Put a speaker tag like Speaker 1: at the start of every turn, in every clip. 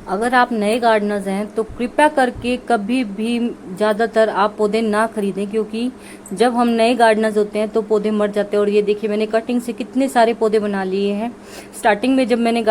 Speaker 1: अगर आप नए गार्डनर्स हैं तो कृपया करके कभी भी ज़्यादातर आप पौधे ना खरीदें, क्योंकि जब हम नए गार्डनर्स होते हैं तो पौधे मर जाते हैं। और ये देखिए मैंने कटिंग से कितने सारे पौधे बना लिए हैं। स्टार्टिंग में जब मैंने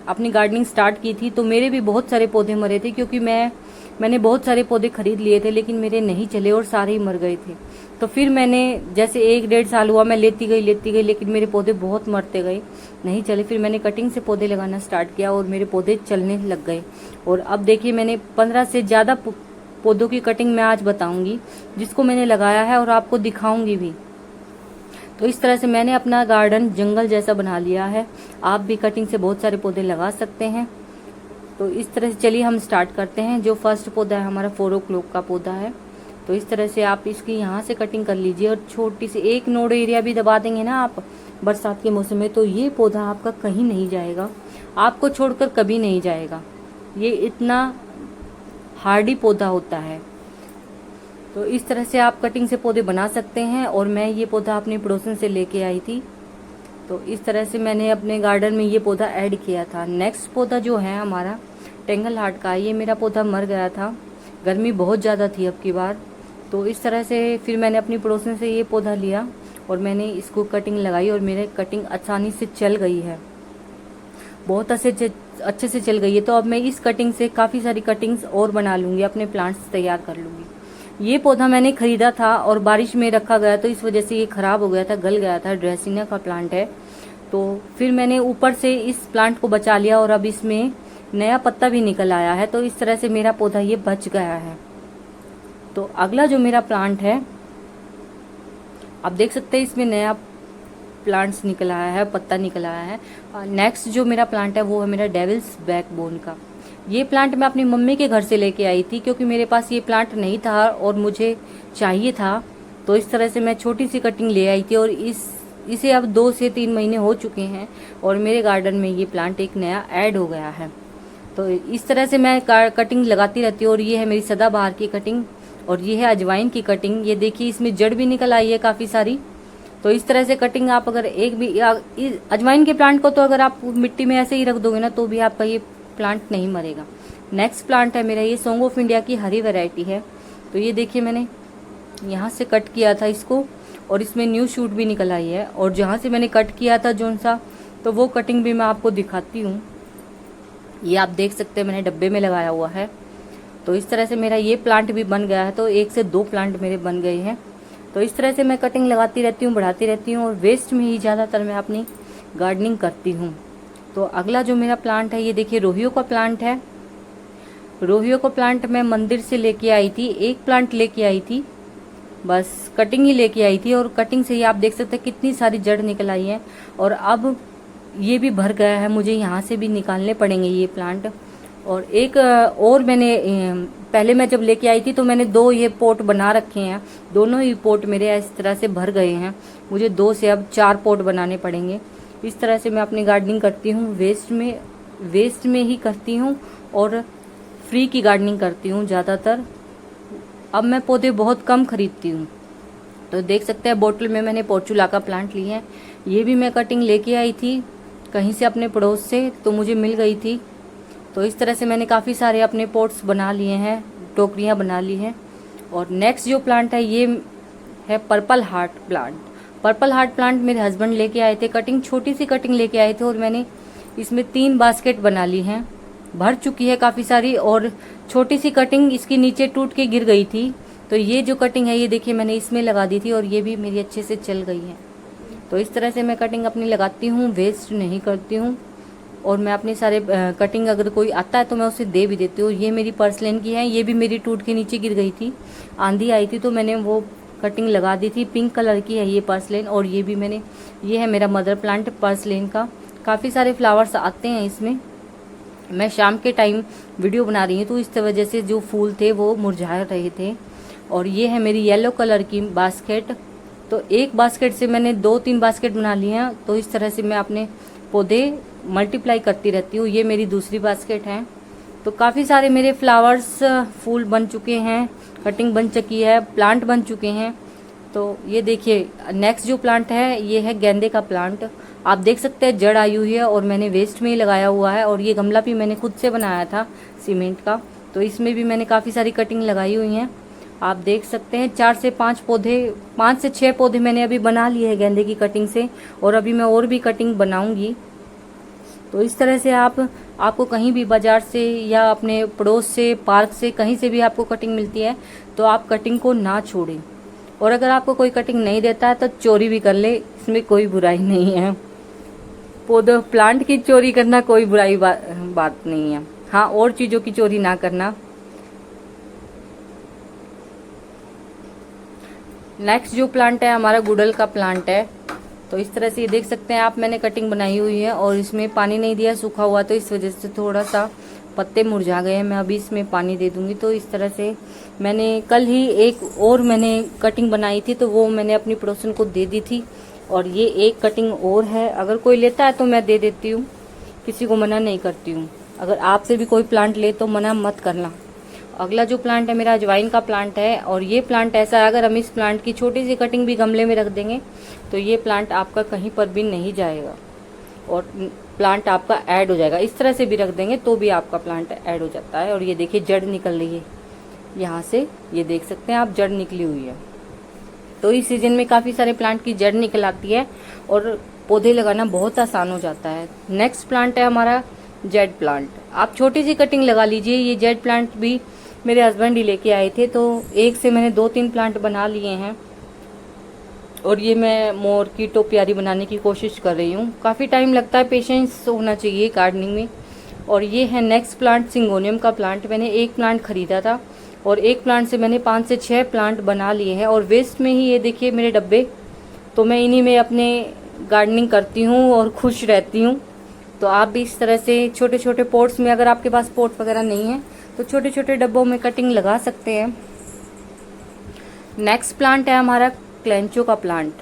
Speaker 1: अपनी गार्डनिंग स्टार्ट की थी तो मेरे भी बहुत सारे पौधे मरे थे, क्योंकि मैंने बहुत सारे पौधे खरीद लिए थे लेकिन मेरे नहीं चले और सारे ही मर गए थे। तो फिर मैंने जैसे 1-1.5 साल हुआ, मैं लेती गई लेकिन मेरे पौधे बहुत मरते गए, नहीं चले। फिर मैंने कटिंग से पौधे लगाना स्टार्ट किया और मेरे पौधे चलने लग गए। और अब देखिए मैंने 15 से ज़्यादा पौधों की कटिंग मैं आज बताऊंगी, जिसको मैंने लगाया है और आपको दिखाऊंगी भी। तो इस तरह से मैंने अपना गार्डन जंगल जैसा बना लिया है। आप भी कटिंग से बहुत सारे पौधे लगा सकते हैं। तो इस तरह से चलिए हम स्टार्ट करते हैं। जो फर्स्ट पौधा है हमारा 4 o'clock का पौधा है। तो इस तरह से आप इसकी यहाँ से कटिंग कर लीजिए और छोटी सी एक नोड एरिया भी दबा देंगे ना आप बरसात के मौसम में, तो ये पौधा आपका कहीं नहीं जाएगा, आपको छोड़कर कभी नहीं जाएगा। ये इतना हार्डी पौधा होता है। तो इस तरह से आप कटिंग से पौधे बना सकते हैं। और मैं ये पौधा अपनी पड़ोसन से लेके आई थी, तो इस तरह से मैंने अपने गार्डन में ये पौधा ऐड किया था। नेक्स्ट पौधा जो है हमारा टेंगल हार्ट का, ये मेरा पौधा मर गया था, गर्मी बहुत ज़्यादा थी अब की बार। तो इस तरह से फिर मैंने अपनी पड़ोसन से ये पौधा लिया और मैंने इसको कटिंग लगाई और मेरे कटिंग आसानी से चल गई है, बहुत अच्छे से चल गई है। तो अब मैं इस कटिंग से काफ़ी सारी कटिंग्स और बना लूँगी, अपने प्लांट्स तैयार कर लूँगी। ये पौधा मैंने खरीदा था और बारिश में रखा गया तो इस वजह से ये ख़राब हो गया था, गल गया था। ड्रेसिना का प्लांट है। तो फिर मैंने ऊपर से इस प्लांट को बचा लिया और अब इसमें नया पत्ता भी निकल आया है। तो इस तरह से मेरा पौधा ये बच गया है। तो अगला जो मेरा प्लांट है, आप देख सकते हैं इसमें नया प्लांट्स निकल आया है, पत्ता निकल आया है। नेक्स्ट जो मेरा प्लांट है वो है मेरा डेविल्स बैकबोन का। ये प्लांट मैं अपनी मम्मी के घर से लेके आई थी, क्योंकि मेरे पास ये प्लांट नहीं था और मुझे चाहिए था। तो इस तरह से मैं छोटी सी कटिंग ले आई थी और इसे अब 2 से 3 महीने हो चुके हैं और मेरे गार्डन में ये प्लांट एक नया ऐड हो गया है। तो इस तरह से मैं कटिंग लगाती रहती हूँ। और ये है मेरी सदाबहार की कटिंग और ये है अजवाइन की कटिंग। ये देखिए इसमें जड़ भी निकल आई है काफ़ी सारी। तो इस तरह से कटिंग आप अगर एक भी अजवाइन के प्लांट को तो अगर आप मिट्टी में ऐसे ही रख दोगे ना तो भी आपका ये प्लांट नहीं मरेगा। नेक्स्ट प्लांट है मेरा ये सॉन्ग ऑफ इंडिया की हरी वैरायटी है। तो ये देखिए मैंने यहाँ से कट किया था इसको और इसमें न्यू शूट भी निकल आई है। और जहाँ से मैंने कट किया था जोन सा, तो वो कटिंग भी मैं आपको दिखाती हूँ। ये आप देख सकते हैं मैंने डब्बे में लगाया हुआ है। तो इस तरह से मेरा ये प्लांट भी बन गया है। तो 1 से 2 प्लांट मेरे बन गए हैं। तो इस तरह से मैं कटिंग लगाती रहती हूँ, बढ़ाती रहती हूँ और वेस्ट में ही ज़्यादातर मैं अपनी गार्डनिंग करती हूँ। तो अगला जो मेरा प्लांट है ये देखिए रोहियो का प्लांट है। रोहियो का प्लांट मैं मंदिर से लेके आई थी, एक प्लांट लेके आई थी, बस कटिंग ही लेके आई थी। और कटिंग से ही आप देख सकते हैं कितनी सारी जड़ निकल आई है। और अब ये भी भर गया है, मुझे यहाँ से भी निकालने पड़ेंगे ये प्लांट। और एक और मैंने पहले मैं जब लेके आई थी तो मैंने 2 ये पोट बना रखे हैं। दोनों ही पोट मेरे इस तरह से भर गए हैं। मुझे 2 से अब 4 पोट बनाने पड़ेंगे। इस तरह से मैं अपनी गार्डनिंग करती हूँ, वेस्ट में ही करती हूँ और फ्री की गार्डनिंग करती हूँ ज़्यादातर। अब मैं पौधे बहुत कम खरीदती हूँ। तो देख सकते हैं बोतल में मैंने पोर्चुला का प्लांट लिए हैं। ये भी मैं कटिंग लेके आई थी कहीं से अपने पड़ोस से, तो मुझे मिल गई थी। तो इस तरह से मैंने काफ़ी सारे अपने पॉट्स बना लिए हैं, टोकरियाँ बना ली हैं। और नेक्स्ट जो प्लांट है ये है purple heart plant. Purple heart plant मेरे हस्बैंड लेके आए थे, कटिंग छोटी सी कटिंग लेके आए थे और मैंने इसमें 3 बास्केट बना ली हैं। भर चुकी है काफ़ी सारी और छोटी सी कटिंग इसकी नीचे टूट के गिर गई थी। तो ये जो कटिंग है ये देखिए मैंने इसमें लगा दी थी और ये भी मेरी अच्छे से चल गई है। तो इस तरह से मैं कटिंग अपनी लगाती हूँ, वेस्ट नहीं करती हूँ। और मैं अपने सारे कटिंग अगर कोई आता है तो मैं उसे दे भी देती हूँ। ये मेरी पर्सलेन की है, ये भी मेरी टूट के नीचे गिर गई थी, आंधी आई थी तो मैंने वो कटिंग लगा दी थी। पिंक कलर की है ये पर्सलेन। और ये भी मैंने, ये है मेरा मदर प्लांट पर्सलेन का। काफ़ी सारे फ्लावर्स आते हैं इसमें। मैं शाम के टाइम वीडियो बना रही हूँ तो इस वजह से जो फूल थे वो मुरझा रहे थे। और ये है मेरी येलो कलर की बास्केट। तो एक बास्केट से मैंने 2-3 बास्केट बना लिए हैं। तो इस तरह से मैं अपने पौधे मल्टीप्लाई करती रहती हूँ। ये मेरी दूसरी बास्केट है। तो काफ़ी सारे मेरे फ्लावर्स फूल बन चुके हैं, कटिंग बन चुकी है, प्लांट बन चुके हैं। तो ये देखिए नेक्स्ट जो प्लांट है ये है गेंदे का प्लांट। आप देख सकते हैं जड़ आई हुई है और मैंने वेस्ट में ही लगाया हुआ है। और ये गमला भी मैंने खुद से बनाया था सीमेंट का, तो इसमें भी मैंने काफ़ी सारी कटिंग लगाई हुई हैं। आप देख सकते हैं 4 से 5 पौधे, 5 से 6 पौधे मैंने अभी बना लिए हैं गेंदे की कटिंग से, और अभी मैं और भी कटिंग बनाऊंगी। तो इस तरह से आपको कहीं भी बाजार से या अपने पड़ोस से, पार्क से, कहीं से भी आपको कटिंग मिलती है तो आप कटिंग को ना छोड़ें। और अगर आपको कोई कटिंग नहीं देता है तो चोरी भी कर ले, इसमें कोई बुराई नहीं है। पौधों प्लांट की चोरी करना कोई बुराई बात नहीं है, हाँ, और चीज़ों की चोरी ना करना। नेक्स्ट जो प्लांट है हमारा गुड़हल का प्लांट है। तो इस तरह से ये देख सकते हैं आप, मैंने कटिंग बनाई हुई है और इसमें पानी नहीं दिया, सूखा हुआ, तो इस वजह से थोड़ा सा पत्ते मुरझा गए हैं। मैं अभी इसमें पानी दे दूंगी। तो इस तरह से मैंने कल ही एक और मैंने कटिंग बनाई थी, तो वो मैंने अपनी पड़ोसन को दे दी थी। और ये एक कटिंग और है, अगर कोई लेता है तो मैं दे देती हूँ, किसी को मना नहीं करती हूँ। अगर आपसे भी कोई प्लांट ले तो मना मत करना। अगला जो प्लांट है मेरा अजवाइन का प्लांट है, और ये प्लांट ऐसा है, अगर हम इस प्लांट की छोटी सी कटिंग भी गमले में रख देंगे तो ये प्लांट आपका कहीं पर भी नहीं जाएगा और प्लांट आपका ऐड हो जाएगा। इस तरह से भी रख देंगे तो भी आपका प्लांट ऐड हो जाता है। और ये देखिए जड़ निकल रही है यहाँ से, ये देख सकते हैं आप, जड़ निकली हुई है। तो इस सीजन में काफ़ी सारे प्लांट की जड़ निकल आती है और पौधे लगाना बहुत आसान हो जाता है। नेक्स्ट प्लांट है हमारा जेड प्लांट। आप छोटी सी कटिंग लगा लीजिए। ये जेड प्लांट भी मेरे हस्बैंड ही लेके आए थे, तो एक से मैंने 2-3 प्लांट बना लिए हैं और ये मैं मोर की टोपियारी बनाने की कोशिश कर रही हूँ। काफ़ी टाइम लगता है, पेशेंस होना चाहिए गार्डनिंग में। और ये है नेक्स्ट प्लांट सिंगोनियम का प्लांट। मैंने एक प्लांट खरीदा था और एक प्लांट से मैंने 5 से 6 प्लांट बना लिए हैं। और वेस्ट में ही ये देखिए मेरे डब्बे, तो मैं इन्हीं में अपने गार्डनिंग करती हूँ और खुश रहती हूँ। तो आप भी इस तरह से छोटे छोटे पॉट्स में, अगर आपके पास पॉट वगैरह नहीं है तो छोटे छोटे डब्बों में कटिंग लगा सकते हैं। नेक्स्ट प्लांट है हमारा क्लेंचो का प्लांट।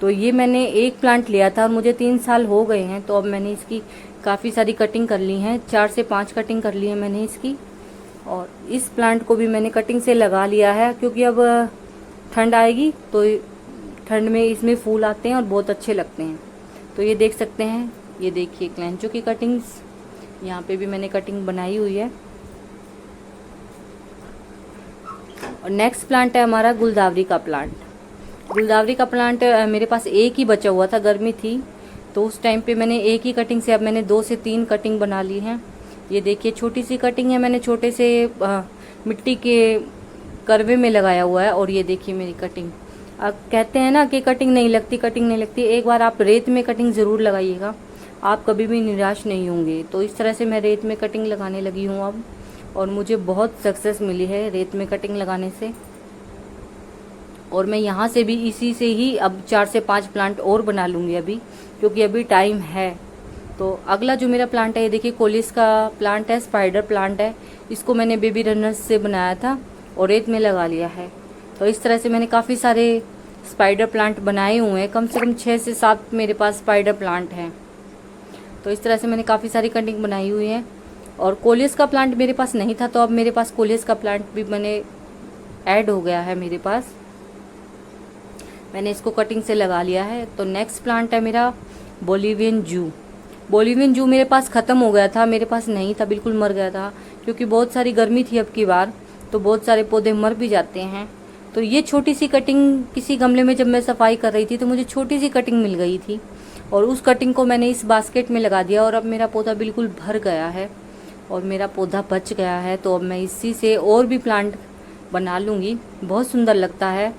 Speaker 1: तो ये मैंने एक प्लांट लिया था और मुझे 3 साल हो गए हैं, तो अब मैंने इसकी काफ़ी सारी कटिंग कर ली हैं, 4 से 5 कटिंग कर ली है मैंने इसकी। और इस प्लांट को भी मैंने कटिंग से लगा लिया है, क्योंकि अब ठंड आएगी तो ठंड में इसमें फूल आते हैं और बहुत अच्छे लगते हैं। तो ये देख सकते हैं, ये देखिए क्लेंचो की कटिंग्स, यहाँ पे भी मैंने कटिंग बनाई हुई है। और नेक्स्ट प्लांट है हमारा गुलदावरी का प्लांट। गुलदावरी का प्लांट मेरे पास एक ही बचा हुआ था, गर्मी थी तो उस टाइम पे मैंने एक ही कटिंग से अब मैंने 2 से 3 कटिंग बना ली हैं। ये देखिए छोटी सी कटिंग है, मैंने छोटे से मिट्टी के करवे में लगाया हुआ है। और ये देखिए मेरी कटिंग। अब कहते हैं ना कि कटिंग नहीं लगती, एक बार आप रेत में कटिंग ज़रूर लगाइएगा, आप कभी भी निराश नहीं होंगे। तो इस तरह से मैं रेत में कटिंग लगाने लगी हूँ अब, और मुझे बहुत सक्सेस मिली है रेत में कटिंग लगाने से। और मैं यहाँ से भी इसी से ही अब 4 से 5 प्लांट और बना लूँगी अभी, क्योंकि अभी टाइम है। तो अगला जो मेरा प्लांट है, ये देखिए कोलिस का प्लांट है, स्पाइडर प्लांट है। इसको मैंने बेबी रनर्स से बनाया था और रेत में लगा लिया है। तो इस तरह से मैंने काफ़ी सारे स्पाइडर प्लांट बनाए हुए हैं, कम से कम 6 से 7 मेरे पास स्पाइडर प्लांट हैं। तो इस तरह से मैंने काफ़ी सारी कटिंग बनाई हुई है। और कोलियस का प्लांट मेरे पास नहीं था, तो अब मेरे पास कोलियस का प्लांट भी मैंने ऐड हो गया है मेरे पास, मैंने इसको कटिंग से लगा लिया है। तो नेक्स्ट प्लांट है मेरा बोलिवियन जू। बोलिवियन जू मेरे पास ख़त्म हो गया था, मेरे पास नहीं था, बिल्कुल मर गया था, क्योंकि बहुत सारी गर्मी थी अब की बार, तो बहुत सारे पौधे मर भी जाते हैं। तो ये छोटी सी कटिंग किसी गमले में जब मैं सफाई कर रही थी तो मुझे छोटी सी कटिंग मिल गई थी, और उस कटिंग को मैंने इस बास्केट में लगा दिया और अब मेरा पौधा बिल्कुल भर गया है और मेरा पौधा बच गया है। तो अब मैं इसी से और भी प्लांट बना लूँगी, बहुत सुंदर लगता है।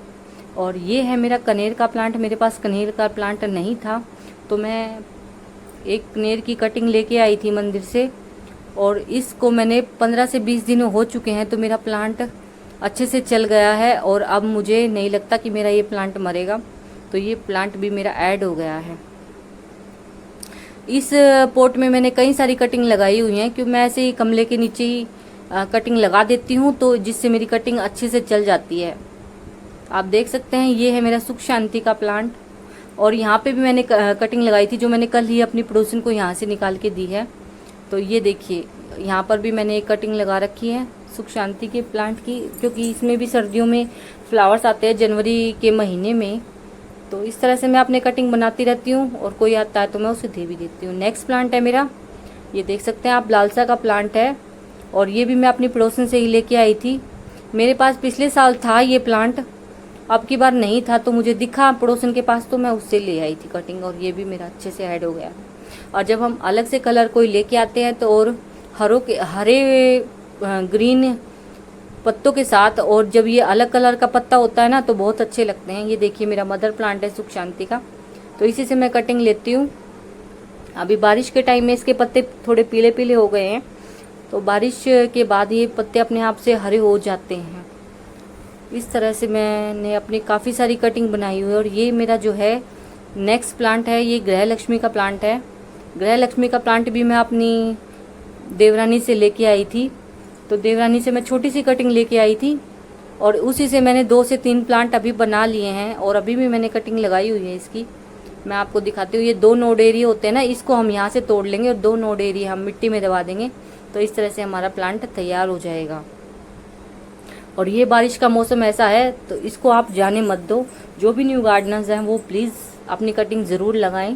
Speaker 1: और ये है मेरा कनेर का प्लांट। मेरे पास कनेर का प्लांट नहीं था, तो मैं एक कनेर की कटिंग लेके आई थी मंदिर से, और इसको मैंने 15 से 20 दिन हो चुके हैं, तो मेरा प्लांट अच्छे से चल गया है और अब मुझे नहीं लगता कि मेरा ये प्लांट मरेगा। तो ये प्लांट भी मेरा ऐड हो गया है। इस पॉट में मैंने कई सारी कटिंग लगाई हुई हैं, क्योंकि मैं ऐसे ही गमले के नीचे ही कटिंग लगा देती हूँ, तो जिससे मेरी कटिंग अच्छे से चल जाती है। आप देख सकते हैं ये है मेरा सुख शांति का प्लांट, और यहाँ पे भी मैंने कटिंग लगाई थी, जो मैंने कल ही अपनी पड़ोसन को यहाँ से निकाल के दी है। तो ये देखिए यहाँ पर भी मैंने एक कटिंग लगा रखी है सुख शांति के प्लांट की, क्योंकि इसमें भी सर्दियों में फ्लावर्स आते हैं जनवरी के महीने में। तो इस तरह से मैं अपने कटिंग बनाती रहती हूँ और कोई आता है तो मैं उसे दे भी देती हूँ। नेक्स्ट प्लांट है मेरा, ये देख सकते हैं आप, लालसा का प्लांट है और ये भी मैं अपनी पड़ोसन से ही लेके आई थी। मेरे पास पिछले साल था ये प्लांट, अब की बार नहीं था तो मुझे दिखा पड़ोसन के पास तो मैं उससे ले आई थी कटिंग, और ये भी मेरा अच्छे से ऐड हो गया। और जब हम अलग से कलर कोई लेके आते हैं तो और हरे ग्रीन पत्तों के साथ, और जब ये अलग कलर का पत्ता होता है ना तो बहुत अच्छे लगते हैं। ये देखिए मेरा मदर प्लांट है सुख शांति का, तो इसी से मैं कटिंग लेती हूँ। अभी बारिश के टाइम में इसके पत्ते थोड़े पीले पीले हो गए हैं, तो बारिश के बाद ये पत्ते अपने आप से हरे हो जाते हैं। इस तरह से मैंने अपनी काफ़ी सारी कटिंग बनाई हुई है। और ये मेरा जो है नेक्स्ट प्लांट है, ये गृह लक्ष्मी का प्लांट है। गृह लक्ष्मी का प्लांट भी मैं अपनी देवरानी से लेके आई थी, तो देवरानी से मैं छोटी सी कटिंग लेके आई थी और उसी से मैंने 2 से 3 प्लांट अभी बना लिए हैं और अभी भी मैंने कटिंग लगाई हुई है इसकी। मैं आपको दिखाती हूँ। ये 2 नोड एरिया होते हैं ना, इसको हम यहाँ से तोड़ लेंगे और 2 नोड एरिया हम मिट्टी में दबा देंगे, तो इस तरह से हमारा प्लांट तैयार हो जाएगा। और ये बारिश का मौसम ऐसा है तो इसको आप जाने मत दो। जो भी न्यू गार्डनर्स हैं वो प्लीज़ अपनी कटिंग ज़रूर लगाएं।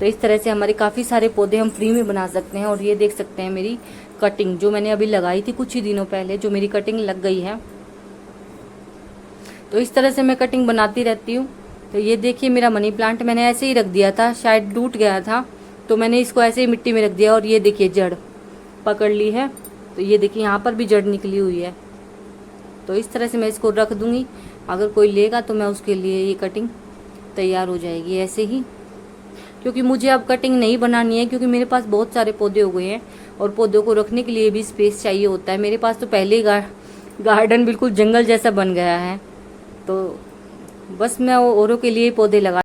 Speaker 1: तो इस तरह से हमारे काफ़ी सारे पौधे हम फ्री में बना सकते हैं। और ये देख सकते हैं मेरी कटिंग जो मैंने अभी लगाई थी कुछ ही दिनों पहले, जो मेरी कटिंग लग गई है। तो इस तरह से मैं कटिंग बनाती रहती हूँ। तो ये देखिए मेरा मनी प्लांट मैंने ऐसे ही रख दिया था, शायद टूट गया था तो मैंने इसको ऐसे ही मिट्टी में रख दिया और ये देखिए जड़ पकड़ ली है। तो ये देखिए यहाँ पर भी जड़ निकली हुई है। तो इस तरह से मैं इसको रख दूँगी, अगर कोई लेगा तो मैं उसके लिए ये कटिंग तैयार हो जाएगी ऐसे ही। क्योंकि मुझे अब कटिंग नहीं बनानी है, क्योंकि मेरे पास बहुत सारे पौधे हो गए हैं और पौधों को रखने के लिए भी स्पेस चाहिए होता है। मेरे पास तो पहले ही गार्डन बिल्कुल जंगल जैसा बन गया है, तो बस मैं औरों के लिए पौधे लगा